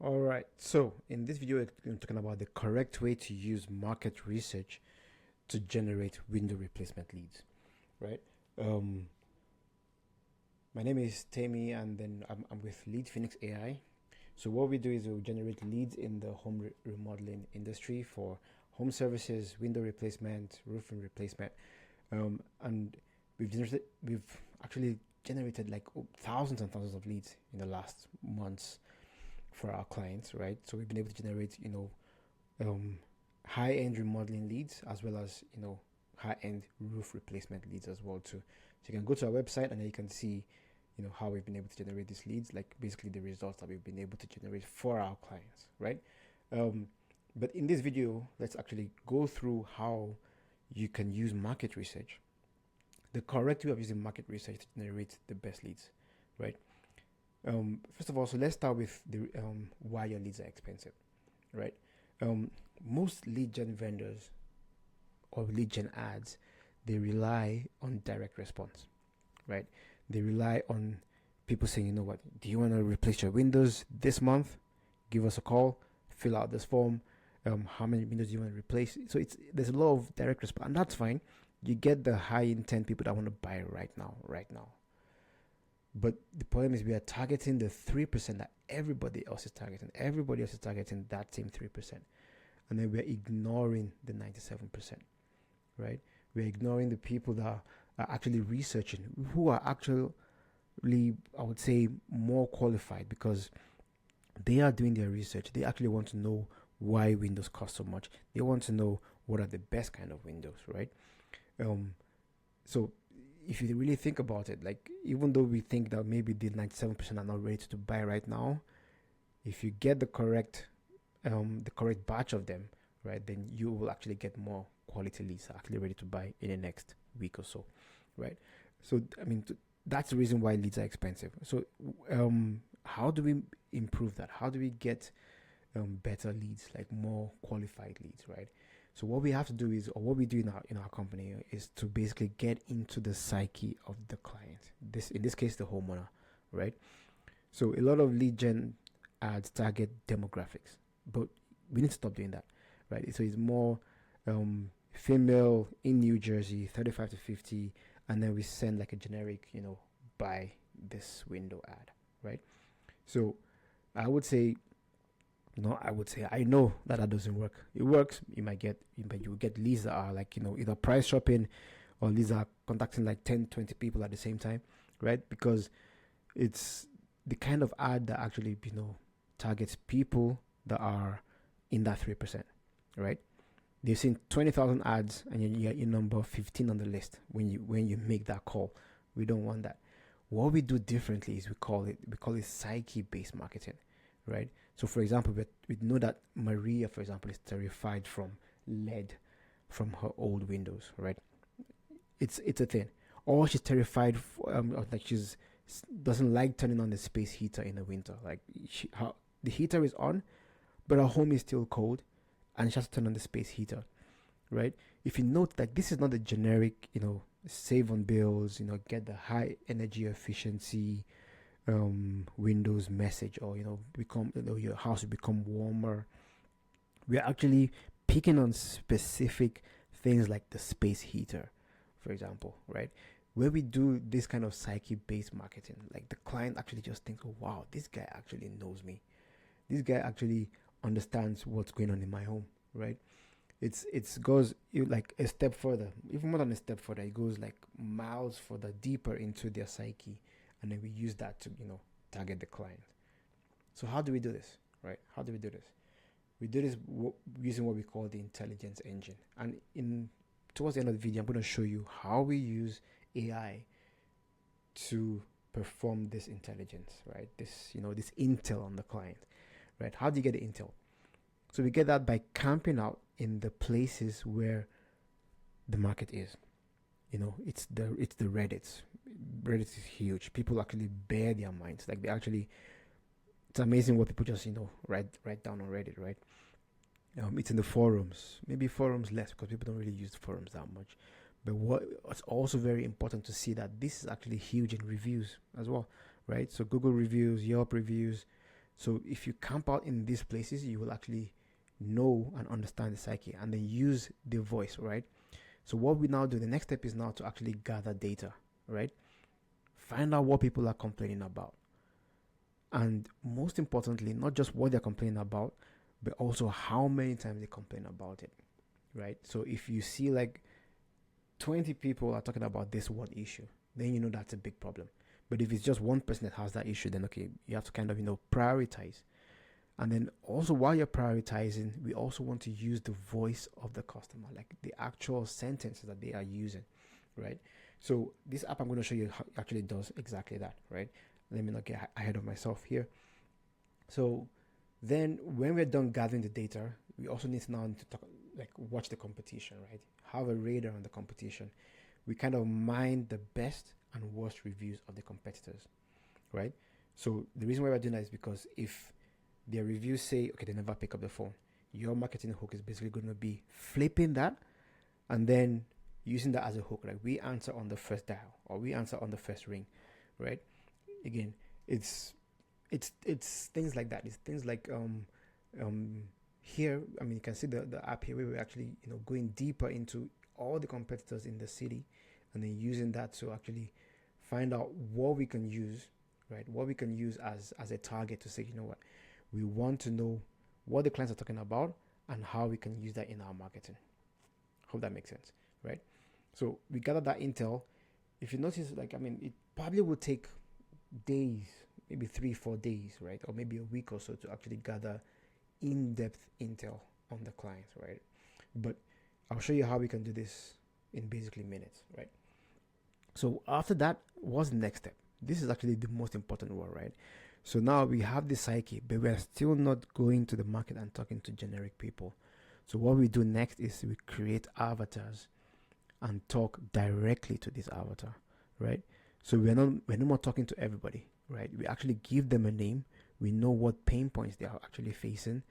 All right, so in this video, we're talking about the correct way to use market research to generate window replacement leads, right? Um, my name is Temi, and then I'm with Lead Phoenix AI. So what we do is we generate leads in the home remodeling industry for home services, window replacement, roofing replacement, and we've actually generated like thousands and thousands of leads in the last months for our clients, right? So we've been able to generate, um, high-end remodeling leads as well as, high-end roof replacement leads as well too. So you can go to our website and then you can see, how we've been able to generate these leads, like basically the results that we've been able to generate for our clients, right? Um, but in this video, let's actually go through how you can use market research, the correct way of using market research to generate the best leads, right? First of all, so let's start with the why your leads are expensive, right? Um, Most lead gen vendors or lead gen ads, they rely on direct response, right? They rely on people saying, you know what, do you want to replace your windows this month? Give us a call, fill out this form. How many windows do you want to replace? So there's a lot of direct response, and that's fine. You get the high intent people that want to buy right now, right now. But the problem is we are targeting the 3% that everybody else is targeting. Everybody else is targeting that same 3%. And then we're ignoring the 97%, right? We're ignoring the people that are actually researching, who are actually, I would say, more qualified because they are doing their research. They actually want to know why windows cost so much. They want to know what are the best kind of windows, right? So if you really think about it, like even though we think that maybe the 97% are not ready to buy right now, if you get the correct batch of them, right, then you will actually get more quality leads actually ready to buy in the next week or so, right? So I mean, that's the reason why leads are expensive. So how do we improve that? How do we get better leads, like more qualified leads, right? So what we have to do is, or what we do in our company, is to basically get into the psyche of the client. In this case, the homeowner, right? So a lot of lead gen ads target demographics, but we need to stop doing that, right? So it's more female in New Jersey, 35 to 50, and then we send like a generic, buy this window ad, right? So I would say I know that doesn't work. It works. You will get leads that are like, either price shopping or leads that are contacting like 10, 20 people at the same time, right? Because it's the kind of ad that actually, targets people that are in that 3%, right? They've seen 20,000 ads and you get your number 15 on the list when you make that call. We don't want that. What we do differently is we call it psyche-based marketing, right? So for example, we know that Maria, for example, is terrified from lead from her old windows, right? It's a thing. Or she's terrified, like she's doesn't like turning on the space heater in the winter. Like the heater is on, but her home is still cold, and she has to turn on the space heater, right? If you note that this is not a generic, save on bills, get the high energy efficiency Windows message, or your house will become warmer. We are actually picking on specific things like the space heater, for example, right? Where we do this kind of psyche-based marketing, like the client actually just thinks, oh wow, this guy actually knows me. This guy actually understands what's going on in my home, right? It goes like a step further, even more than a step further. It goes like miles further, deeper into their psyche, and then we use that to target the client. So how do we do this, right? How do we do this? We do this using what we call the intelligence engine, and towards the end of the video, I'm going to show you how we use AI to perform this intelligence, right? This this intel on the client, right? How do you get the intel? So we get that by camping out in the places where the market is. It's the Reddits. Reddit is huge. People actually bear their minds. Like it's amazing what people just write down on Reddit, right? It's in the forums. Maybe forums less because people don't really use the forums that much. But what's also very important to see that this is actually huge in reviews as well, right? So Google reviews, Yelp reviews, So if you camp out in these places, you will actually know and understand the psyche and then use the voice, right? So what we now do, the next step is now to actually gather data, right? Find out what people are complaining about. And most importantly, not just what they're complaining about, but also how many times they complain about it, right? So if you see like 20 people are talking about this one issue, then you know that's a big problem. But if it's just one person that has that issue, then okay, you have to kind of, prioritize. And then also while you're prioritizing, we also want to use the voice of the customer, like the actual sentences that they are using, right? So this app I'm going to show you how it actually does exactly that, right? Let me not get ahead of myself here. So then when we're done gathering the data, we also need to now to talk, like watch the competition, right? Have a radar on the competition. We kind of mine the best and worst reviews of the competitors, right? So the reason why we're doing that is because if their reviews say, okay, they never pick up the phone, your marketing hook is basically going to be flipping that and then using that as a hook. Like we answer on the first dial or we answer on the first ring, right? Again, it's things like that. It's things like here. I mean, you can see the app here where we're actually going deeper into all the competitors in the city, and then using that to actually find out what we can use, right? What we can use as a target to say, you know what, we want to know what the clients are talking about and how we can use that in our marketing. Hope that makes sense, right? So we gather that intel. If you notice, like, I mean, it probably will take days, maybe 3-4 days, right? Or maybe a week or so to actually gather in-depth intel on the clients, right? But I'll show you how we can do this in basically minutes, right? So after that, what's the next step? This is actually the most important one, right? So now we have the psyche, but we're still not going to the market and talking to generic people. So what we do next is we create avatars and talk directly to this avatar, right? So we're no more talking to everybody, right? We actually give them a name. We know what pain points they are actually facing,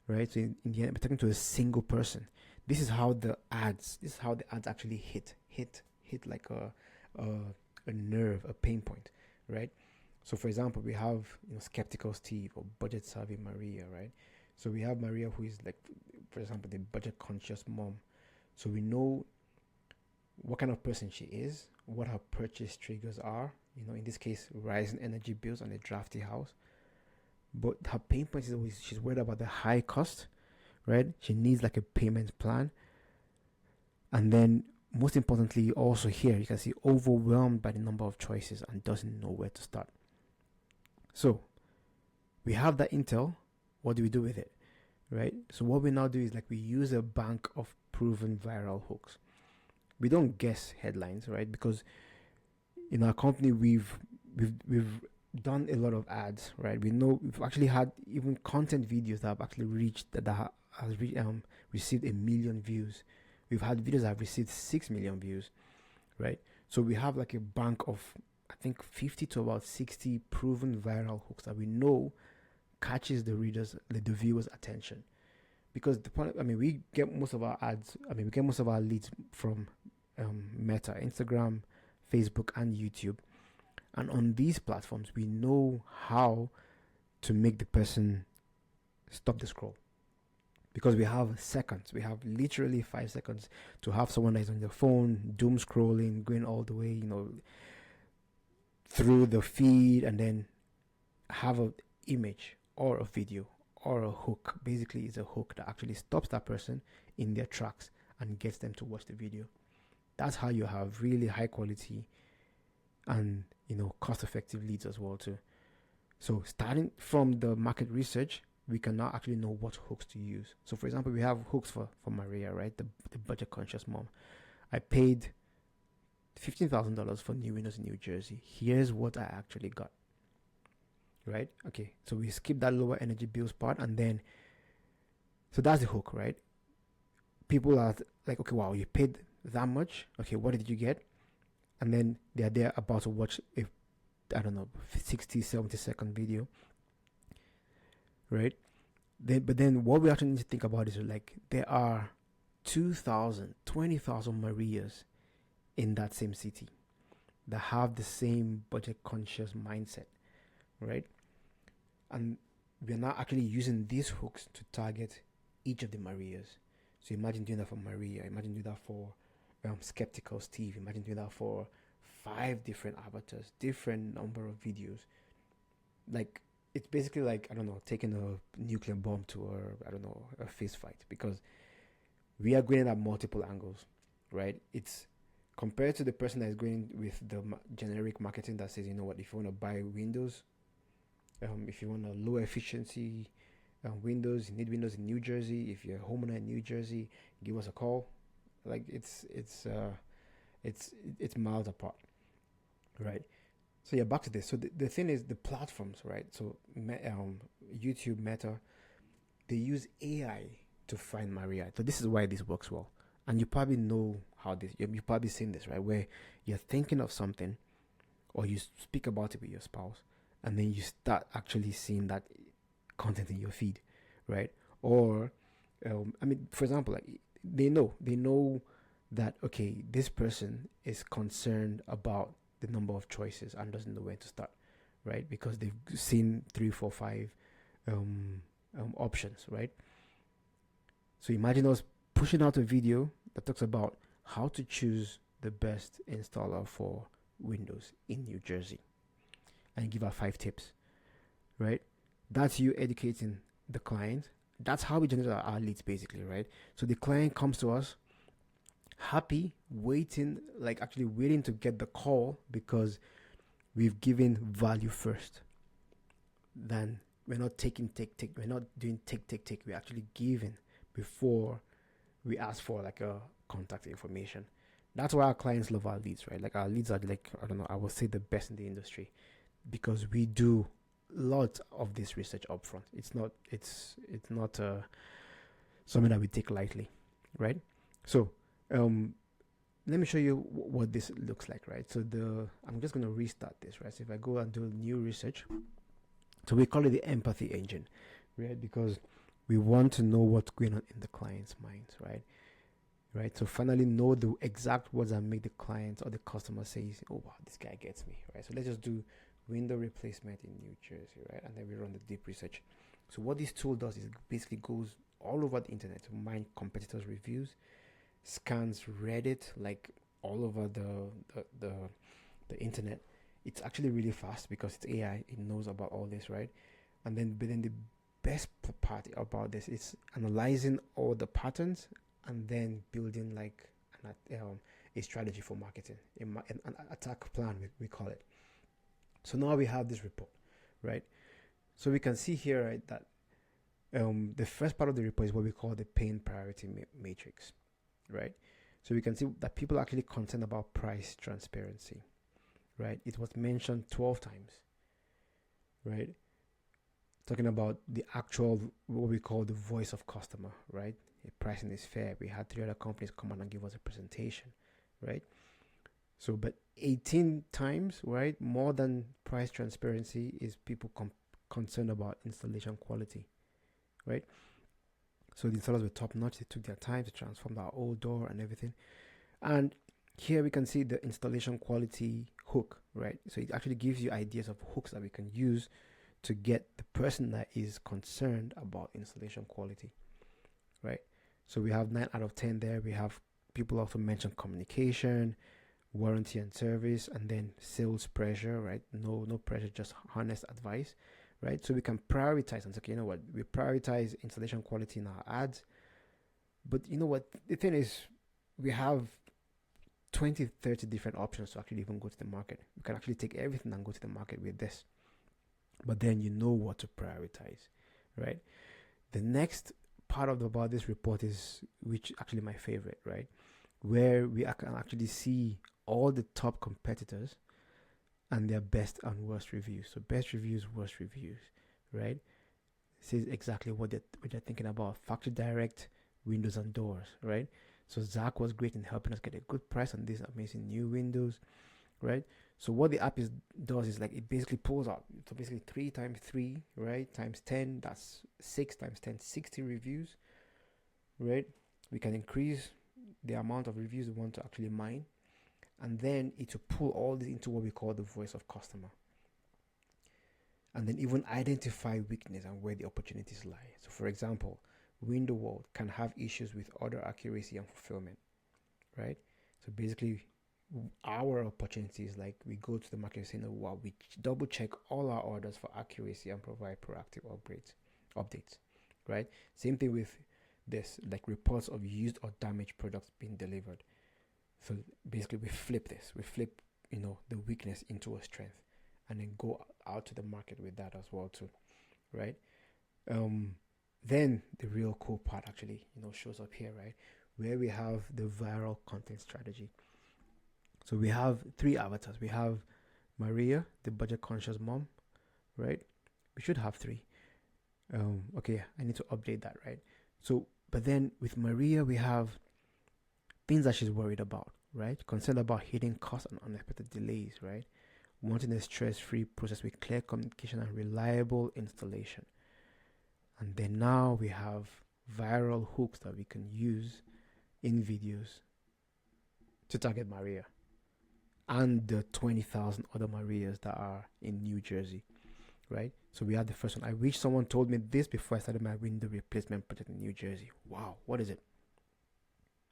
right? So in the end, we're talking to a single person. This is how the ads actually hit like a nerve, a pain point, right? So for example, we have skeptical Steve or budget savvy Maria, right? So we have Maria, who is like, for example, the budget conscious mom. So we know what kind of person she is, what her purchase triggers are. In this case, rising energy bills and a drafty house. But her pain point is always she's worried about the high cost, right? She needs like a payment plan. And then most importantly, also here, you can see overwhelmed by the number of choices and doesn't know where to start. So we have that intel. What do we do with it, right? So what we now do is like we use a bank of proven viral hooks. We don't guess headlines, right? Because in our company, we've done a lot of ads, right? We know we've actually had even content videos that have actually received 1 million views. We've had videos that have received 6 million views, right? So we have like a bank of, I think, 50 to about 60 proven viral hooks that we know catches the viewers' attention. Because the point, we get most of our leads from Meta, Instagram, Facebook, and YouTube. And on these platforms, we know how to make the person stop the scroll. Because we have seconds. We have literally 5 seconds to have someone that is on their phone, doom scrolling, going all the way, through the feed, and then have an image or a video or a hook. Basically, it's a hook that actually stops that person in their tracks and gets them to watch the video. That's how you have really high quality and cost effective leads as well too. So starting from the market research, we can now actually know what hooks to use. So for example, we have hooks for Maria, right? The budget conscious mom. I paid $15,000 for new windows in New Jersey. Here's what I actually got. Right? Okay. So we skip that lower energy bills part, and then so that's the hook, right? People are like, okay, wow, you paid that much. Okay, what did you get? And then they're there about to watch a 60-70 second video, right? But then what we actually need to think about is like there are 2,000, 20,000 Marias in that same city that have the same budget conscious mindset, right? And we are now actually using these hooks to target each of the Marias. So imagine doing that for Maria. Imagine doing that for Skeptical Steve. Imagine doing that for 5 different avatars, different number of videos. Like, it's basically like, I don't know, taking a nuclear bomb to a fist fight, because we are going at multiple angles, right? It's compared to the person that is going with the generic marketing that says, you know what, if you want to buy Windows, if you want a low efficiency Windows, you need Windows in New Jersey. If you're a homeowner in New Jersey, give us a call. Like, it's miles apart, right? So yeah, back to this. So the thing is the platforms, right? So YouTube, Meta, they use AI to find Maria. So this is why this works well. And you probably know how this. You've probably seen this, right? Where you're thinking of something, or you speak about it with your spouse, and then you start actually seeing that content in your feed, right? Or, I mean, for example, like they know that, okay, this person is concerned about the number of choices and doesn't know where to start, right? Because they've seen 3, 4, 5 options, right? So imagine us pushing out a video that talks about how to choose the best installer for Windows in New Jersey, and give her 5 tips, right? That's you educating the client. That's how we generate our leads, basically, right? So the client comes to us happy, waiting, like actually waiting to get the call, because we've given value first. Then we're not taking, take. We're not doing take. We're actually giving before we ask for like a contact information. That's why our clients love our leads, right? Like, our leads are like, I don't know, I will say the best in the industry, because we do lot of this research upfront. It's not something that we take lightly, right? So let me show you what this looks like, right? So I'm just going to restart this, right? So if I go and do new research, so we call it the empathy engine, right? Because we want to know what's going on in the client's minds, right? Right. So finally know the exact words that make the client or the customer say, oh wow, this guy gets me, right? So let's just do window replacement in New Jersey, right? And then we run the deep research. So what this tool does is basically goes all over the internet to mine competitors' reviews, scans Reddit, like all over the internet. It's actually really fast because it's AI. It knows about all this, right? And then, but then the best part about this is analyzing all the patterns and then building like a strategy for marketing, an attack plan, we call it. So now we have this report, right? So we can see here, right, that the first part of the report is what we call the pain priority matrix, right? So we can see that people are actually concerned about price transparency, right? It was mentioned 12 times, right? Talking about the actual, what we call the voice of customer, right? The pricing is fair. We had 3 other companies come on and give us a presentation, right? So, but 18 times, right, more than price transparency is people concerned about installation quality, right? So the installers were top notch. They took their time to transform our old door and everything. And here we can see the installation quality hook, right? So it actually gives you ideas of hooks that we can use to get the person that is concerned about installation quality, right? So we have 9 out of 10 there. We have people also mention communication, warranty and service, and then sales pressure, right? No pressure, just honest advice, right? So we can prioritize and say, okay, you know what, we prioritize installation quality in our ads. But you know what, the thing is, we have 20, 30 different options to actually even go to the market. We can actually take everything and go to the market with this. But then you know what to prioritize, right? The next part about this report is, which actually my favorite, right? Where we can actually see all the top competitors and their best and worst reviews. So best reviews, worst reviews, right? This is exactly what they're thinking about. Factory direct windows and doors, right? So Zach was great in helping us get a good price on these amazing new windows, right? So what the app does is like, it basically pulls out. So basically 3 times 3, right, times 10, that's 6 times 10, 60 reviews, right? We can increase the amount of reviews we want to actually mine, and then it will pull all this into what we call the voice of customer. and then even identify weakness and where the opportunities lie. So, for example, window world can have issues with order accuracy and fulfillment, right? So basically, our opportunities, like we go to the market saying, oh, wow, we double check all our orders for accuracy and provide proactive updates, right? Same thing with this, like reports of used or damaged products being delivered. So basically, we flip this. We flip, the weakness into a strength, and then go out to the market with that as well too, right? Then the real cool part actually, shows up here, right? Where we have the viral content strategy. So we have 3 avatars. We have Maria, the budget conscious mom, right? We should have 3. Okay, I need to update that, right? So, but then with Maria, we have things that she's worried about, right? Concerned about hidden costs and unexpected delays, right? Wanting a stress-free process with clear communication and reliable installation. And then now we have viral hooks that we can use in videos to target Maria and the 20,000 other Marias that are in New Jersey, right? So we had the first one. I wish someone told me this before I started my window replacement project in New Jersey. Wow, what is it?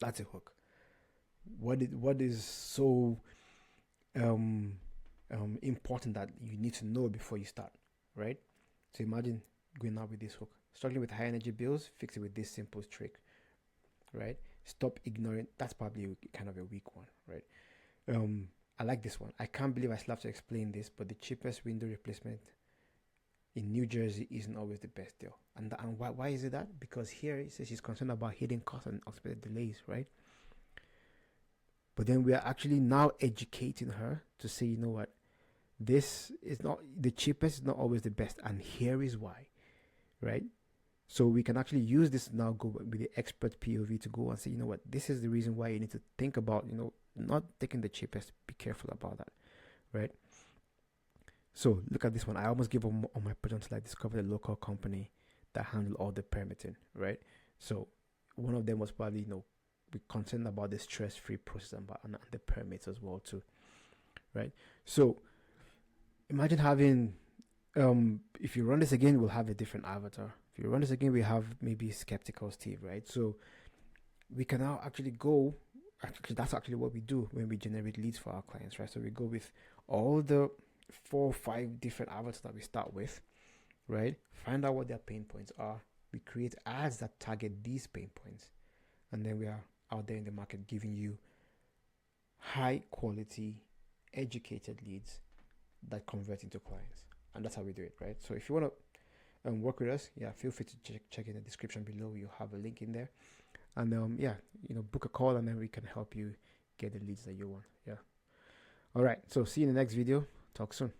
That's a hook. What is so important that you need to know before you start, right? So imagine going out with this hook. Struggling with high energy bills, fix it with this simple trick, right? Stop ignoring. That's probably kind of a weak one, right? I like this one. I can't believe I still have to explain this, but the cheapest window replacement in New Jersey isn't always the best deal. And why is it that? Because here it says she's concerned about hidden costs and unexpected delays, right? But then we are actually now educating her to say, you know what, this is not the cheapest, is not always the best, and here is why, right? So we can actually use this now, go with the expert POV to go and say, you know what, this is the reason why you need to think about, not taking the cheapest. Be careful about that, right? So look at this one. I almost give up on my project until I discovered a local company that handled all the permitting, right? So one of them was probably, be concerned about the stress-free process and the permits as well too, right? So imagine having, if you run this again, we'll have a different avatar. If you run this again, we have maybe Skeptical Steve, right? So we can now actually go, that's actually what we do when we generate leads for our clients, right? So we go with all the 4 or 5 different avatars that we start with, right? Find out what their pain points are. We create ads that target these pain points. And then we are out there in the market giving you high quality, educated leads that convert into clients. And that's how we do it, right? So if you want to work with us, feel free to check in the description below. You'll have a link in there. And book a call, and then we can help you get the leads that you want. Yeah. All right. So see you in the next video. Talk soon.